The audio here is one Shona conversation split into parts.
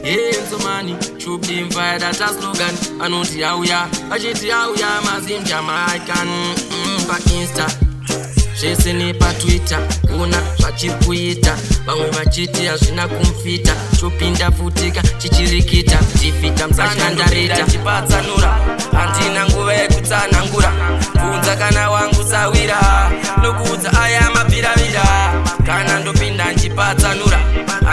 Enzo money, should be invited as a slogan. I know the how ya, I just how ya, Mazim Jamaican, pa Insta. Chasing pa Twitter, kuna pachikuita. Bangwe machiti ya zina kumfita. Chupinda futika, chichirikita. Tifita mzana ndarita. Chipata nura, antina nguwe kutana ngura. Kunza kana wangu sawira. Nukuza aya mapira vira. Kana ndopinda nchipata nura,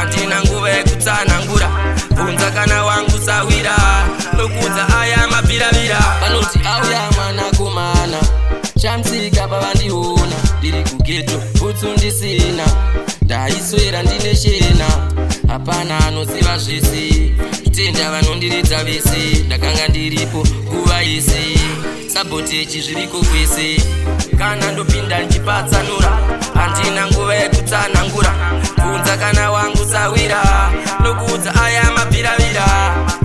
antina nguwe kutana ngura. Kunza kana wangu sawira. Nukuza aya mapira vira. Banuti au ya mana kumana. Chamsika babandi hona. Diri kugeto, utsundi sina. Ndaiswera ndine shena. Hapana anoziva zvese. Tenda vanondiridza vese. Ndakanga ndiripo kuva yese. Sabotage zviriko kwese. Kana ndopinda nchipatsa nura, handina nguva yekutsanangura. Kunza kana wangu sawira, nokuudza aya mapiravira.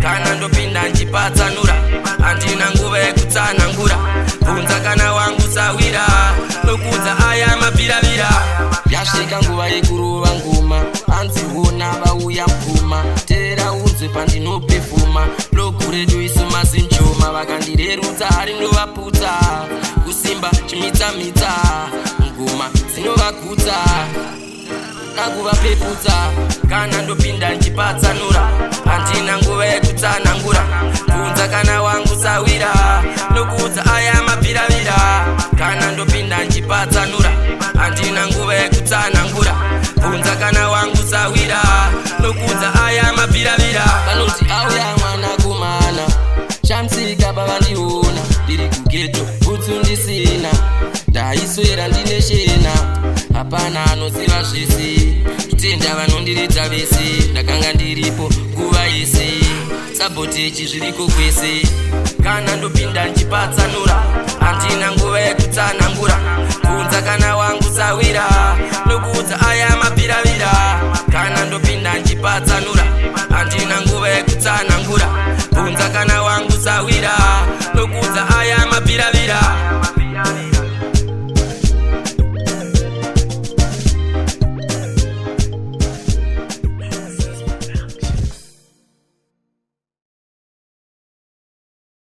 Kana ndopinda nchipatsa nura, handina nguva yekutsanangura. Kunza kana wangu sawira, nokuudza aya mapiravira. Yasvika nguva yekurova ngoma, hanziona vauya mkuma. Tera unzwe pandinopefuma, bloku redu isuma sinchoma. Vakandirerutsa hari ndovaputsa, kusimba chimitsa-mitsa. Ngoma dzinovagutsa, nakuvapeputsa. Kana ndopinda nchipatsa nura, handina nguva yekutsanangura. Kunza kana wangu sawira, nokuudza aya mapiravira. Kana ndopinda nchipatsa nura, handina nguva yekutsanangura. Kunza kana wangu sawira, nokuudza aya mapiravira. Vanoti auya mwana kumana, chamsika pavandihona. Ndiri kugeto, utsundisina. Ndaiswera ndine shena, hapana anoziva zvese. Tenda vanondiridza vese. Ndakanga ndiripo nguva yese. Sabotage zviriko kwese. Kana ndopinda nchipatsa nura, handina nguva